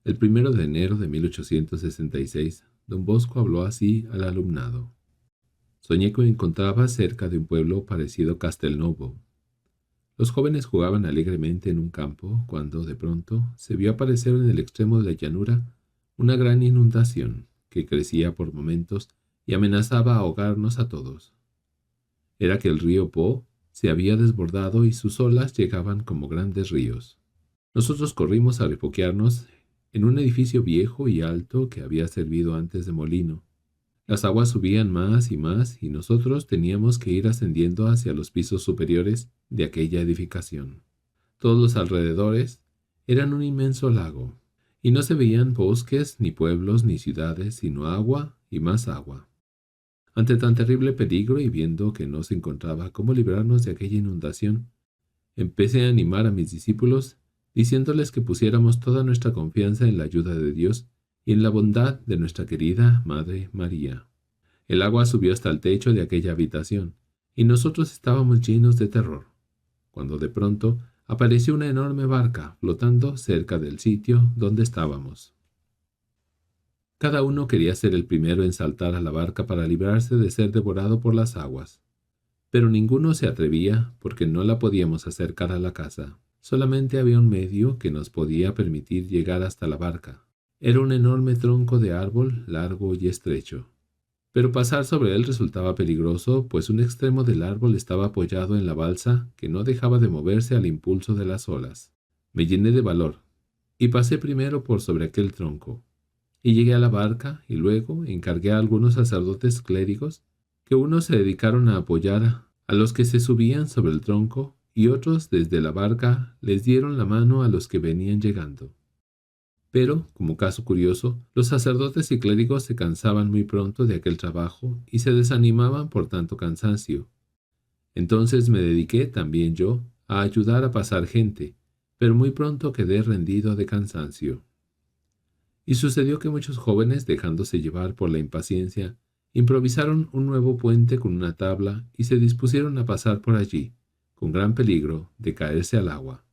El 1 de enero de 1866, don Bosco habló así al alumnado. Soñé que me encontraba cerca de un pueblo parecido a Castelnovo. Los jóvenes jugaban alegremente en un campo cuando, de pronto, se vio aparecer en el extremo de la llanura una gran inundación que crecía por momentos y amenazaba ahogarnos a todos. Era que el río Po se había desbordado y sus olas llegaban como grandes ríos. Nosotros corrimos a refugiarnos en un edificio viejo y alto que había servido antes de molino. Las aguas subían más y nosotros teníamos que ir ascendiendo hacia los pisos superiores de aquella edificación. Todos los alrededores eran un inmenso lago, y no se veían bosques, ni pueblos, ni ciudades, sino agua y más agua. Ante tan terrible peligro y viendo que no se encontraba cómo librarnos de aquella inundación, empecé a animar a mis discípulos, diciéndoles que pusiéramos toda nuestra confianza en la ayuda de Dios y en la bondad de nuestra querida Madre María. El agua subió hasta el techo de aquella habitación, y nosotros estábamos llenos de terror, cuando de pronto apareció una enorme barca flotando cerca del sitio donde estábamos. Cada uno quería ser el primero en saltar a la barca para librarse de ser devorado por las aguas, pero ninguno se atrevía porque no la podíamos acercar a la casa. Solamente había un medio que nos podía permitir llegar hasta la barca. Era un enorme tronco de árbol largo y estrecho. Pero pasar sobre él resultaba peligroso, pues un extremo del árbol estaba apoyado en la balsa que no dejaba de moverse al impulso de las olas. Me llené de valor, y pasé primero por sobre aquel tronco, y llegué a la barca, y luego encargué a algunos sacerdotes clérigos, que unos se dedicaron a apoyar a los que se subían sobre el tronco, y otros desde la barca les dieron la mano a los que venían llegando. Pero, como caso curioso, los sacerdotes y clérigos se cansaban muy pronto de aquel trabajo y se desanimaban por tanto cansancio. Entonces me dediqué también yo a ayudar a pasar gente, pero muy pronto quedé rendido de cansancio. Y sucedió que muchos jóvenes, dejándose llevar por la impaciencia, improvisaron un nuevo puente con una tabla y se dispusieron a pasar por allí, con gran peligro de caerse al agua.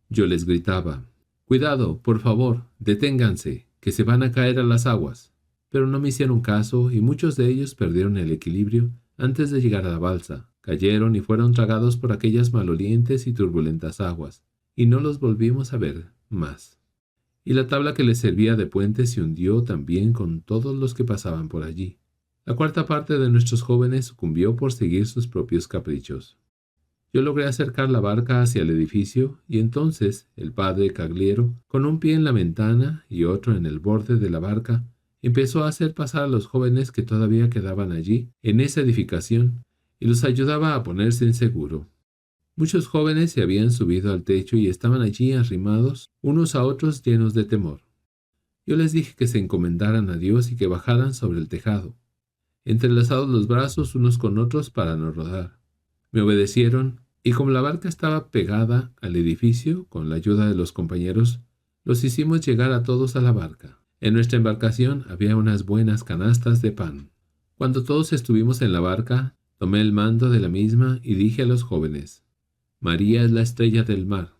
Yo les gritaba: «Cuidado, por favor, deténganse, que se van a caer a las aguas». Pero no me hicieron caso y muchos de ellos perdieron el equilibrio antes de llegar a la balsa, cayeron y fueron tragados por aquellas malolientes y turbulentas aguas, y no los volvimos a ver más. Y la tabla que les servía de puente se hundió también con todos los que pasaban por allí. La cuarta parte de nuestros jóvenes sucumbió por seguir sus propios caprichos. Yo logré acercar la barca hacia el edificio y entonces el padre Cagliero, con un pie en la ventana y otro en el borde de la barca, empezó a hacer pasar a los jóvenes que todavía quedaban allí, en esa edificación, y los ayudaba a ponerse en seguro. Muchos jóvenes se habían subido al techo y estaban allí arrimados unos a otros llenos de temor. Yo les dije que se encomendaran a Dios y que bajaran sobre el tejado, entrelazados los brazos unos con otros para no rodar. Me obedecieron, y como la barca estaba pegada al edificio, con la ayuda de los compañeros, los hicimos llegar a todos a la barca. En nuestra embarcación había unas buenas canastas de pan. Cuando todos estuvimos en la barca, tomé el mando de la misma y dije a los jóvenes: «María es la estrella del mar.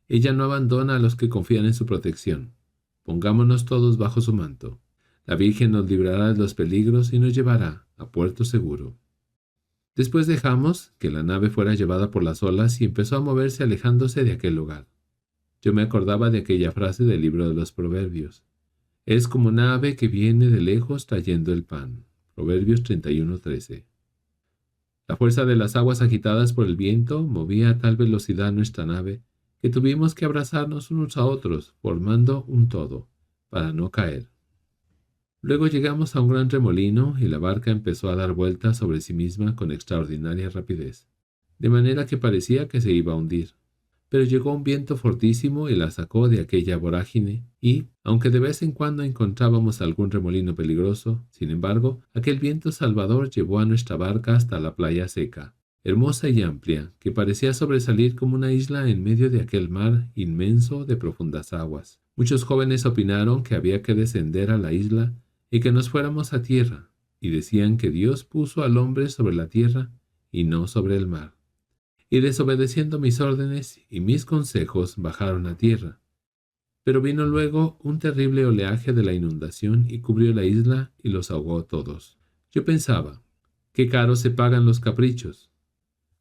Ella no abandona a los que confían en su protección. Pongámonos todos bajo su manto. La Virgen nos librará de los peligros y nos llevará a puerto seguro». Después dejamos que la nave fuera llevada por las olas y empezó a moverse alejándose de aquel lugar. Yo me acordaba de aquella frase del libro de los Proverbios: «Es como una ave que viene de lejos trayendo el pan». Proverbios 31:13. La fuerza de las aguas agitadas por el viento movía a tal velocidad nuestra nave que tuvimos que abrazarnos unos a otros, formando un todo, para no caer. Luego llegamos a un gran remolino y la barca empezó a dar vueltas sobre sí misma con extraordinaria rapidez, de manera que parecía que se iba a hundir. Pero llegó un viento fortísimo y la sacó de aquella vorágine y, aunque de vez en cuando encontrábamos algún remolino peligroso, sin embargo, aquel viento salvador llevó a nuestra barca hasta la playa seca, hermosa y amplia, que parecía sobresalir como una isla en medio de aquel mar inmenso de profundas aguas. Muchos jóvenes opinaron que había que descender a la isla y que nos fuéramos a tierra, y decían que Dios puso al hombre sobre la tierra y no sobre el mar. Y desobedeciendo mis órdenes y mis consejos bajaron a tierra. Pero vino luego un terrible oleaje de la inundación y cubrió la isla y los ahogó todos. Yo pensaba, qué caro se pagan los caprichos.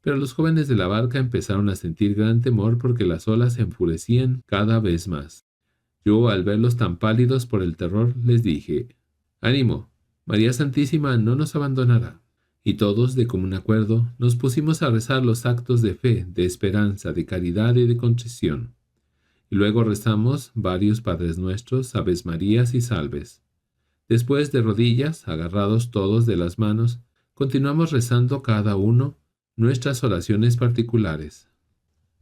Pero los jóvenes de la barca empezaron a sentir gran temor porque las olas se enfurecían cada vez más. Yo, al verlos tan pálidos por el terror, les dije, «Ánimo, María Santísima no nos abandonará». Y todos, de común acuerdo, nos pusimos a rezar los actos de fe, de esperanza, de caridad y de contrición. Y luego rezamos varios Padres Nuestros, Aves Marías y Salves. Después, de rodillas, agarrados todos de las manos, continuamos rezando cada uno nuestras oraciones particulares.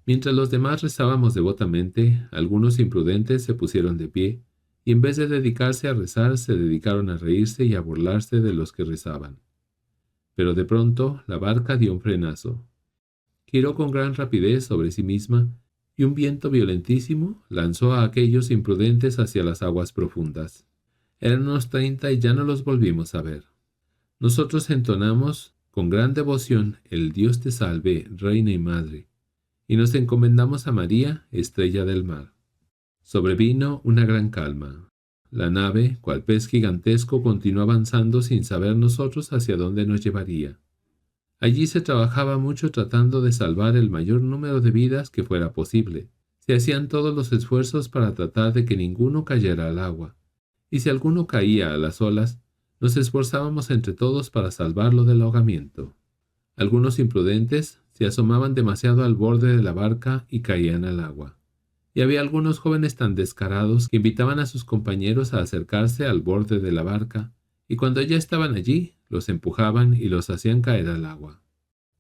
Mientras los demás rezábamos devotamente, algunos imprudentes se pusieron de pie, y en vez de dedicarse a rezar, se dedicaron a reírse y a burlarse de los que rezaban. Pero de pronto la barca dio un frenazo. Giró con gran rapidez sobre sí misma, y un viento violentísimo lanzó a aquellos imprudentes hacia las aguas profundas. Eran unos 30 y ya no los volvimos a ver. Nosotros entonamos con gran devoción el Dios te salve, Reina y Madre, y nos encomendamos a María, estrella del mar. Sobrevino una gran calma. La nave, cual pez gigantesco, continuó avanzando sin saber nosotros hacia dónde nos llevaría. Allí se trabajaba mucho tratando de salvar el mayor número de vidas que fuera posible. Se hacían todos los esfuerzos para tratar de que ninguno cayera al agua, y si alguno caía a las olas, nos esforzábamos entre todos para salvarlo del ahogamiento. Algunos imprudentes se asomaban demasiado al borde de la barca y caían al agua. Y había algunos jóvenes tan descarados que invitaban a sus compañeros a acercarse al borde de la barca, y cuando ya estaban allí, los empujaban y los hacían caer al agua.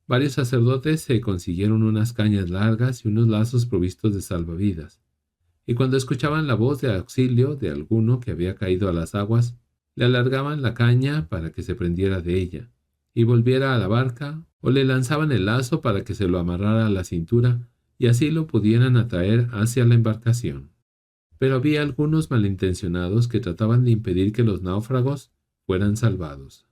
Varios sacerdotes se consiguieron unas cañas largas y unos lazos provistos de salvavidas, y cuando escuchaban la voz de auxilio de alguno que había caído a las aguas, le alargaban la caña para que se prendiera de ella, y volviera a la barca, o le lanzaban el lazo para que se lo amarrara a la cintura, y así lo pudieran atraer hacia la embarcación. Pero había algunos malintencionados que trataban de impedir que los náufragos fueran salvados.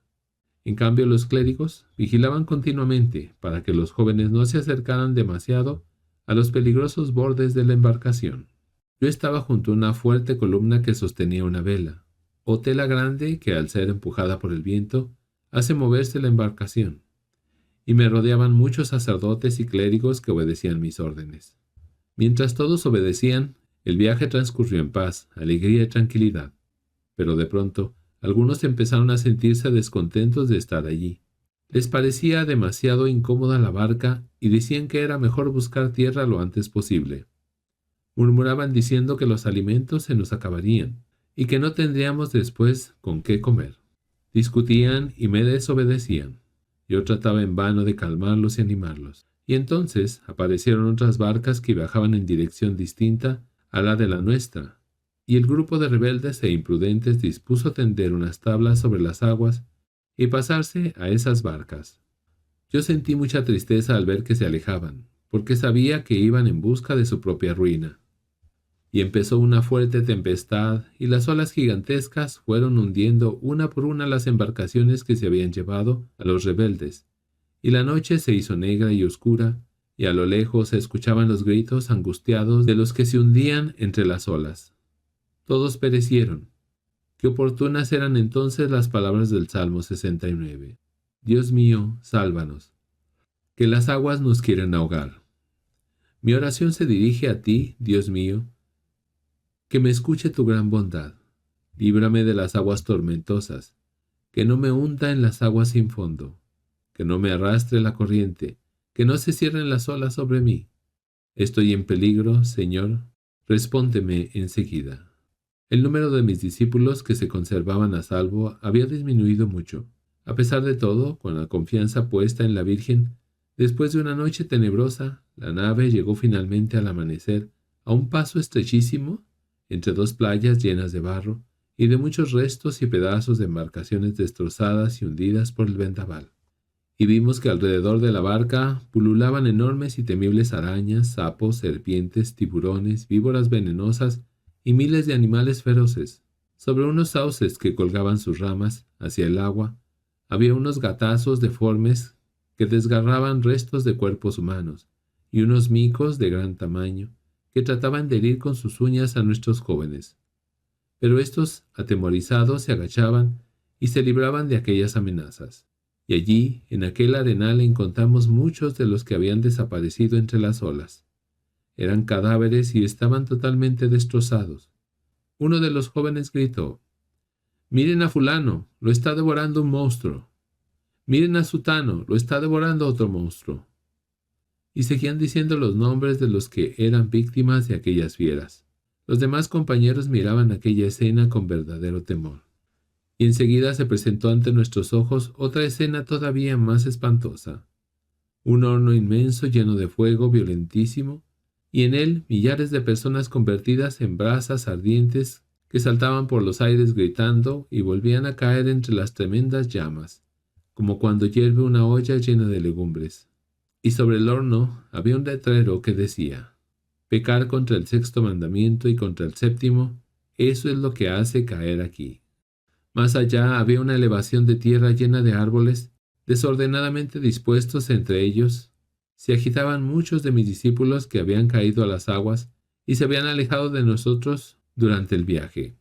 En cambio, los clérigos vigilaban continuamente para que los jóvenes no se acercaran demasiado a los peligrosos bordes de la embarcación. Yo estaba junto a una fuerte columna que sostenía una vela, o tela grande que, al ser empujada por el viento, hace moverse la embarcación, y me rodeaban muchos sacerdotes y clérigos que obedecían mis órdenes. Mientras todos obedecían, el viaje transcurrió en paz, alegría y tranquilidad. Pero de pronto, algunos empezaron a sentirse descontentos de estar allí. Les parecía demasiado incómoda la barca y decían que era mejor buscar tierra lo antes posible. Murmuraban diciendo que los alimentos se nos acabarían y que no tendríamos después con qué comer. Discutían y me desobedecían. Yo trataba en vano de calmarlos y animarlos. Y entonces aparecieron otras barcas que viajaban en dirección distinta a la de la nuestra, y el grupo de rebeldes e imprudentes dispuso tender unas tablas sobre las aguas y pasarse a esas barcas. Yo sentí mucha tristeza al ver que se alejaban, porque sabía que iban en busca de su propia ruina. Y empezó una fuerte tempestad, y las olas gigantescas fueron hundiendo una por una las embarcaciones que se habían llevado a los rebeldes, y la noche se hizo negra y oscura, y a lo lejos se escuchaban los gritos angustiados de los que se hundían entre las olas. Todos perecieron. Qué oportunas eran entonces las palabras del Salmo 69. Dios mío, sálvanos, que las aguas nos quieren ahogar. Mi oración se dirige a ti, Dios mío, que me escuche tu gran bondad. Líbrame de las aguas tormentosas, que no me hunda en las aguas sin fondo, que no me arrastre la corriente, que no se cierren las olas sobre mí. Estoy en peligro, Señor, respóndeme enseguida. El número de mis discípulos que se conservaban a salvo había disminuido mucho. A pesar de todo, con la confianza puesta en la Virgen, después de una noche tenebrosa, la nave llegó finalmente al amanecer a un paso estrechísimo entre dos playas llenas de barro y de muchos restos y pedazos de embarcaciones destrozadas y hundidas por el vendaval. Y vimos que alrededor de la barca pululaban enormes y temibles arañas, sapos, serpientes, tiburones, víboras venenosas y miles de animales feroces. Sobre unos sauces que colgaban sus ramas hacia el agua, había unos gatazos deformes que desgarraban restos de cuerpos humanos, y unos micos de gran tamaño, que trataban de herir con sus uñas a nuestros jóvenes. Pero estos, atemorizados, se agachaban y se libraban de aquellas amenazas. Y allí, en aquel arenal, encontramos muchos de los que habían desaparecido entre las olas. Eran cadáveres y estaban totalmente destrozados. Uno de los jóvenes gritó: «Miren a fulano, lo está devorando un monstruo. Miren a sutano, lo está devorando otro monstruo». Y seguían diciendo los nombres de los que eran víctimas de aquellas fieras. Los demás compañeros miraban aquella escena con verdadero temor. Y enseguida se presentó ante nuestros ojos otra escena todavía más espantosa. Un horno inmenso lleno de fuego violentísimo, y en él millares de personas convertidas en brasas ardientes que saltaban por los aires gritando y volvían a caer entre las tremendas llamas, como cuando hierve una olla llena de legumbres. Y sobre el horno había un letrero que decía: «Pecar contra el sexto mandamiento y contra el séptimo, eso es lo que hace caer aquí». Más allá había una elevación de tierra llena de árboles, desordenadamente dispuestos entre ellos. Se agitaban muchos de mis discípulos que habían caído a las aguas y se habían alejado de nosotros durante el viaje.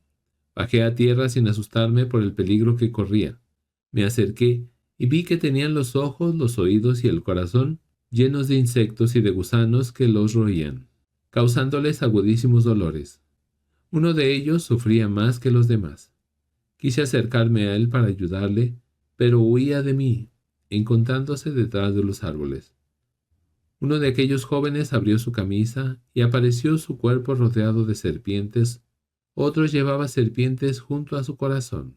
Bajé a tierra sin asustarme por el peligro que corría. Me acerqué y vi que tenían los ojos, los oídos y el corazón llenos de insectos y de gusanos que los roían, causándoles agudísimos dolores. Uno de ellos sufría más que los demás. Quise acercarme a él para ayudarle, pero huía de mí, encontrándose detrás de los árboles. Uno de aquellos jóvenes abrió su camisa y apareció su cuerpo rodeado de serpientes. Otro llevaba serpientes junto a su corazón.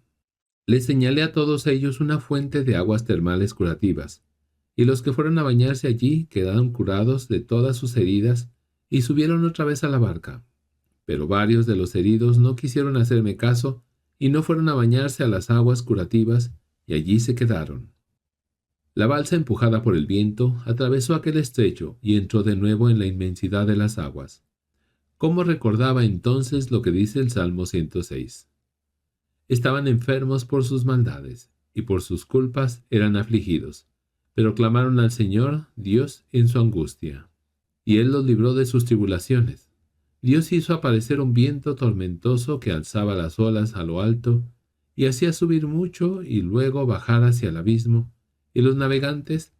Les señalé a todos ellos una fuente de aguas termales curativas, y los que fueron a bañarse allí quedaron curados de todas sus heridas y subieron otra vez a la barca. Pero varios de los heridos no quisieron hacerme caso y no fueron a bañarse a las aguas curativas, y allí se quedaron. La balsa, empujada por el viento, atravesó aquel estrecho y entró de nuevo en la inmensidad de las aguas. ¿Cómo recordaba entonces lo que dice el Salmo 106? Estaban enfermos por sus maldades, y por sus culpas eran afligidos, pero clamaron al Señor Dios en su angustia, y Él los libró de sus tribulaciones. Dios hizo aparecer un viento tormentoso que alzaba las olas a lo alto y hacía subir mucho y luego bajar hacia el abismo, y los navegantes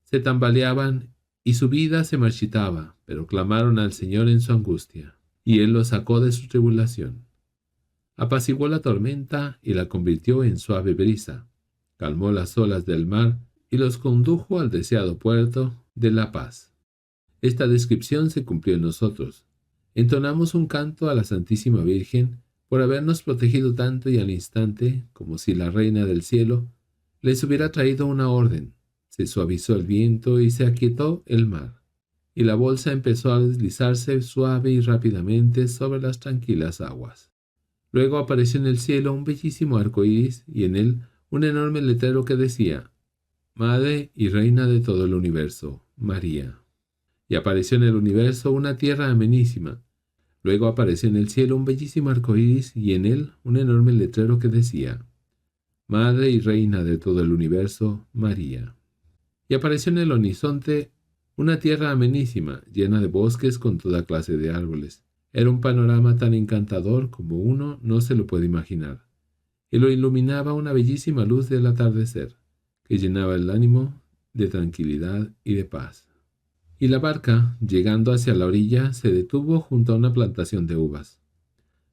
se tambaleaban y su vida se marchitaba, pero clamaron al Señor en su angustia, y Él los sacó de su tribulación. Apaciguó la tormenta y la convirtió en suave brisa, calmó las olas del mar y los condujo al deseado puerto de la paz. Esta descripción se cumplió en nosotros. Entonamos un canto a la Santísima Virgen por habernos protegido tanto, y al instante, como si la Reina del Cielo les hubiera traído una orden, se suavizó el viento y se aquietó el mar, y la bolsa empezó a deslizarse suave y rápidamente sobre las tranquilas aguas. Luego apareció en el cielo un bellísimo arco iris y en él un enorme letrero que decía: «Madre y Reina de todo el universo, María». Y apareció en el universo una tierra amenísima. Luego apareció en el cielo un bellísimo arco iris y en él un enorme letrero que decía: «Madre y Reina de todo el universo, María». Y apareció en el horizonte una tierra amenísima, llena de bosques con toda clase de árboles. Era un panorama tan encantador como uno no se lo puede imaginar, y lo iluminaba una bellísima luz del atardecer, que llenaba el ánimo de tranquilidad y de paz. Y la barca, llegando hacia la orilla, se detuvo junto a una plantación de uvas.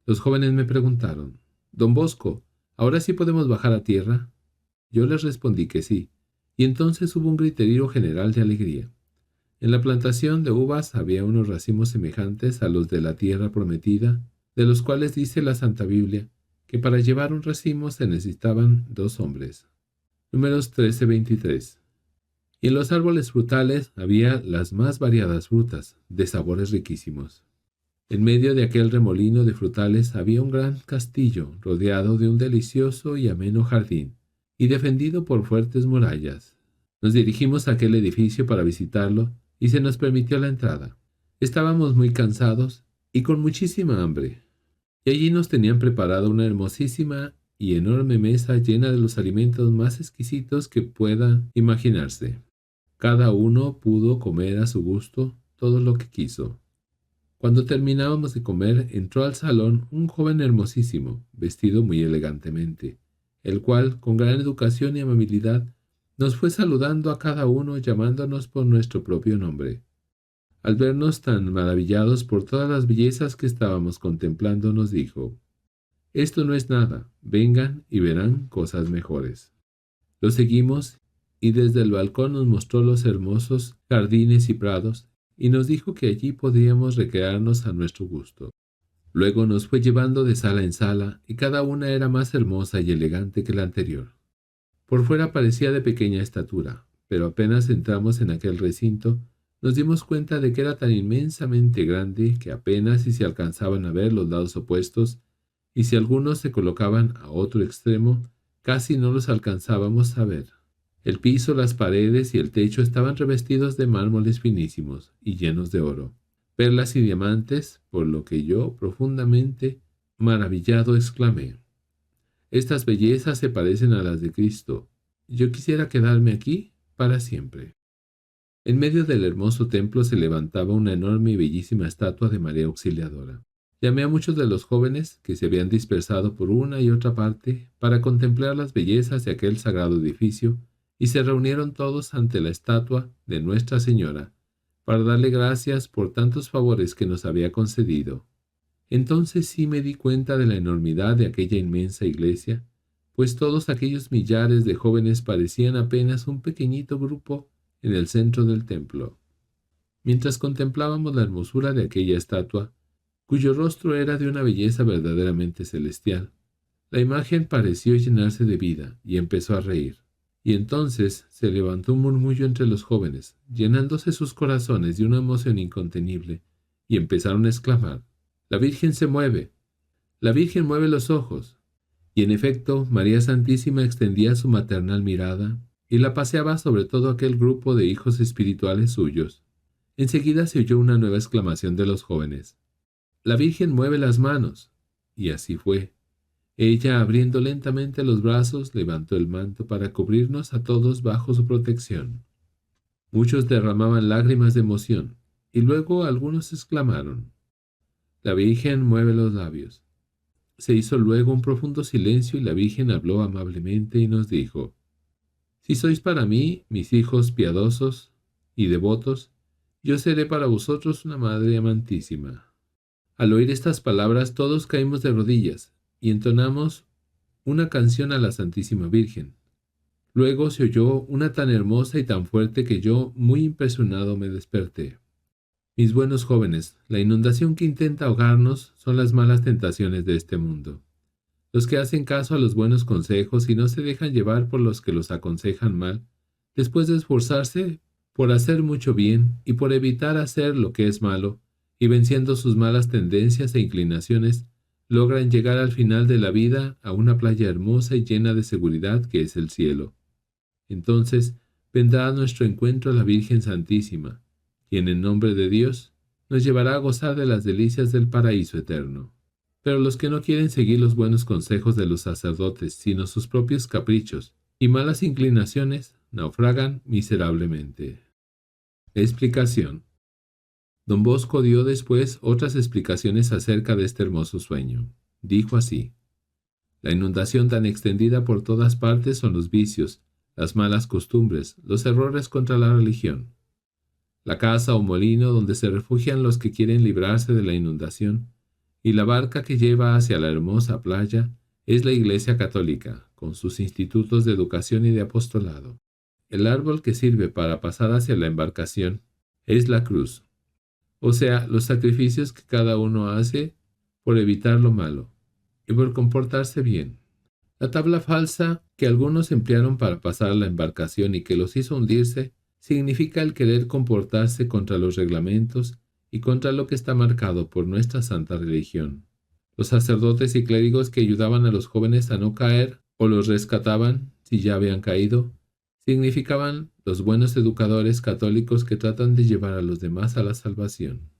Los jóvenes me preguntaron: «Don Bosco, ¿ahora sí podemos bajar a tierra?». Yo les respondí que sí, y entonces hubo un griterío general de alegría. En la plantación de uvas había unos racimos semejantes a los de la tierra prometida, de los cuales dice la Santa Biblia que para llevar un racimo se necesitaban 2 hombres. Números 13:23. Y en los árboles frutales había las más variadas frutas, de sabores riquísimos. En medio de aquel remolino de frutales había un gran castillo, rodeado de un delicioso y ameno jardín, y defendido por fuertes murallas. Nos dirigimos a aquel edificio para visitarlo, y se nos permitió la entrada. Estábamos muy cansados y con muchísima hambre, y allí nos tenían preparada una hermosísima y enorme mesa llena de los alimentos más exquisitos que pueda imaginarse. Cada uno pudo comer a su gusto todo lo que quiso. Cuando terminábamos de comer, entró al salón un joven hermosísimo, vestido muy elegantemente, el cual, con gran educación y amabilidad, nos fue saludando a cada uno llamándonos por nuestro propio nombre. Al vernos tan maravillados por todas las bellezas que estábamos contemplando, nos dijo: «Esto no es nada, vengan y verán cosas mejores». Lo seguimos y desde el balcón nos mostró los hermosos jardines y prados y nos dijo que allí podíamos recrearnos a nuestro gusto. Luego nos fue llevando de sala en sala y cada una era más hermosa y elegante que la anterior. Por fuera parecía de pequeña estatura, pero apenas entramos en aquel recinto, nos dimos cuenta de que era tan inmensamente grande que apenas si se alcanzaban a ver los lados opuestos, y si algunos se colocaban a otro extremo, casi no los alcanzábamos a ver. El piso, las paredes y el techo estaban revestidos de mármoles finísimos y llenos de oro, perlas y diamantes, por lo que yo, profundamente maravillado, exclamé: «Estas bellezas se parecen a las de Cristo. Yo quisiera quedarme aquí para siempre». En medio del hermoso templo se levantaba una enorme y bellísima estatua de María Auxiliadora. Llamé a muchos de los jóvenes que se habían dispersado por una y otra parte para contemplar las bellezas de aquel sagrado edificio, y se reunieron todos ante la estatua de Nuestra Señora para darle gracias por tantos favores que nos había concedido. Entonces sí me di cuenta de la enormidad de aquella inmensa iglesia, pues todos aquellos millares de jóvenes parecían apenas un pequeñito grupo en el centro del templo. Mientras contemplábamos la hermosura de aquella estatua, cuyo rostro era de una belleza verdaderamente celestial, la imagen pareció llenarse de vida y empezó a reír. Y entonces se levantó un murmullo entre los jóvenes, llenándose sus corazones de una emoción incontenible, y empezaron a exclamar: «La Virgen se mueve, la Virgen mueve los ojos». Y en efecto, María Santísima extendía su maternal mirada y la paseaba sobre todo aquel grupo de hijos espirituales suyos. Enseguida se oyó una nueva exclamación de los jóvenes: «La Virgen mueve las manos». Y así fue. Ella, abriendo lentamente los brazos, levantó el manto para cubrirnos a todos bajo su protección. Muchos derramaban lágrimas de emoción, y luego algunos exclamaron: «La Virgen mueve los labios». Se hizo luego un profundo silencio y la Virgen habló amablemente y nos dijo: «Si sois para mí, mis hijos piadosos y devotos, yo seré para vosotros una madre amantísima». Al oír estas palabras todos caímos de rodillas y entonamos una canción a la Santísima Virgen. Luego se oyó una tan hermosa y tan fuerte que yo, muy impresionado, me desperté. Mis buenos jóvenes, la inundación que intenta ahogarnos son las malas tentaciones de este mundo. Los que hacen caso a los buenos consejos y no se dejan llevar por los que los aconsejan mal, después de esforzarse por hacer mucho bien y por evitar hacer lo que es malo, y venciendo sus malas tendencias e inclinaciones, logran llegar al final de la vida a una playa hermosa y llena de seguridad que es el cielo. Entonces vendrá a nuestro encuentro la Virgen Santísima, quien en nombre de Dios nos llevará a gozar de las delicias del paraíso eterno. Pero los que no quieren seguir los buenos consejos de los sacerdotes, sino sus propios caprichos y malas inclinaciones, naufragan miserablemente. Explicación. Don Bosco dio después otras explicaciones acerca de este hermoso sueño. Dijo así: «La inundación tan extendida por todas partes son los vicios, las malas costumbres, los errores contra la religión. La casa o molino donde se refugian los que quieren librarse de la inundación, y la barca que lleva hacia la hermosa playa, es la Iglesia Católica, con sus institutos de educación y de apostolado. El árbol que sirve para pasar hacia la embarcación es la cruz, o sea, los sacrificios que cada uno hace por evitar lo malo y por comportarse bien. La tabla falsa que algunos emplearon para pasar la embarcación y que los hizo hundirse significa el querer comportarse contra los reglamentos y contra lo que está marcado por nuestra santa religión. Los sacerdotes y clérigos que ayudaban a los jóvenes a no caer o los rescataban si ya habían caído, significaban los buenos educadores católicos que tratan de llevar a los demás a la salvación.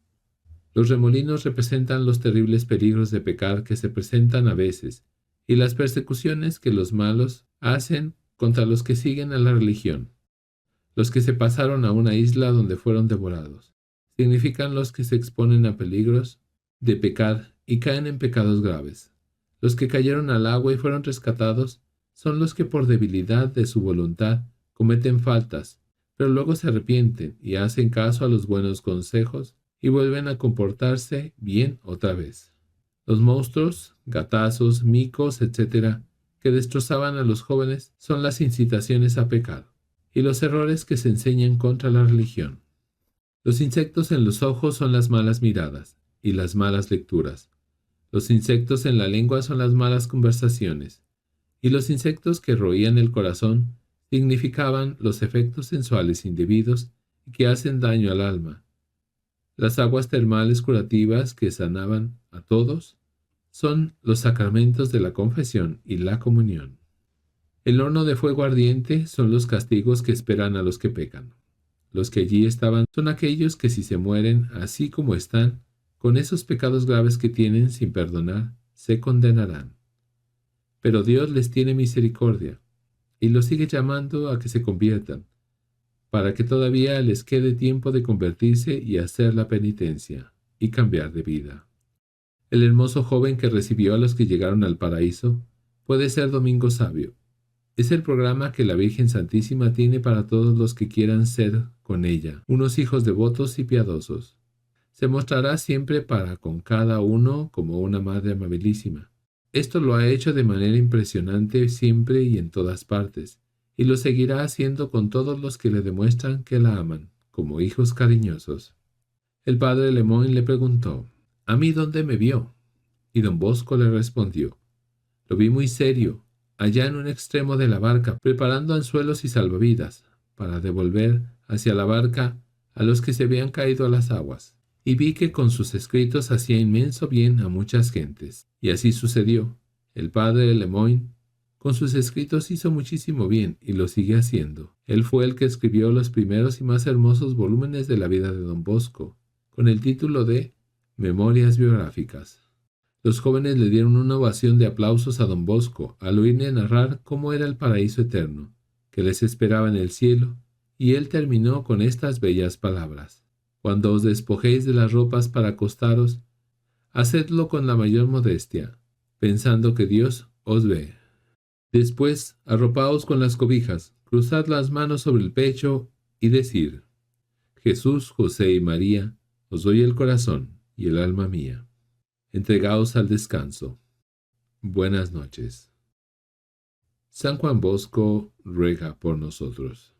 Los remolinos representan los terribles peligros de pecar que se presentan a veces y las persecuciones que los malos hacen contra los que siguen a la religión, los que se pasaron a una isla donde fueron devorados. significan los que se exponen a peligros de pecar y caen en pecados graves. Los que cayeron al agua y fueron rescatados son los que por debilidad de su voluntad cometen faltas, pero luego se arrepienten y hacen caso a los buenos consejos y vuelven a comportarse bien otra vez. Los monstruos, gatazos, micos, etc., que destrozaban a los jóvenes son las incitaciones a pecar y los errores que se enseñan contra la religión. Los insectos en los ojos son las malas miradas y las malas lecturas. Los insectos en la lengua son las malas conversaciones, y los insectos que roían el corazón significaban los efectos sensuales indebidos y que hacen daño al alma. Las aguas termales curativas que sanaban a todos son los sacramentos de la confesión y la comunión. El horno de fuego ardiente son los castigos que esperan a los que pecan. Los que allí estaban son aquellos que si se mueren así como están, con esos pecados graves que tienen sin perdonar, se condenarán. Pero Dios les tiene misericordia y los sigue llamando a que se conviertan, para que todavía les quede tiempo de convertirse y hacer la penitencia y cambiar de vida. El hermoso joven que recibió a los que llegaron al paraíso puede ser Domingo Sabio. Es el programa que la Virgen Santísima tiene para todos los que quieran ser con ella unos hijos devotos y piadosos. Se mostrará siempre para con cada uno como una madre amabilísima. Esto lo ha hecho de manera impresionante siempre y en todas partes, y lo seguirá haciendo con todos los que le demuestran que la aman, como hijos cariñosos. El padre Lemoyne le preguntó, ¿a mí dónde me vio? Y don Bosco le respondió, lo vi muy serio, allá en un extremo de la barca, preparando anzuelos y salvavidas, para devolver hacia la barca a los que se habían caído a las aguas. Y vi que con sus escritos hacía inmenso bien a muchas gentes. Y así sucedió. El padre Lemoyne con sus escritos hizo muchísimo bien y lo sigue haciendo. Él fue el que escribió los primeros y más hermosos volúmenes de la vida de don Bosco, con el título de Memorias biográficas. Los jóvenes le dieron una ovación de aplausos a don Bosco al oírle narrar cómo era el paraíso eterno, que les esperaba en el cielo, y él terminó con estas bellas palabras. Cuando os despojéis de las ropas para acostaros, hacedlo con la mayor modestia, pensando que Dios os ve. Después, arropaos con las cobijas, cruzad las manos sobre el pecho y decir, Jesús, José y María, os doy el corazón y el alma mía. Entregaos al descanso. Buenas noches. San Juan Bosco ruega por nosotros.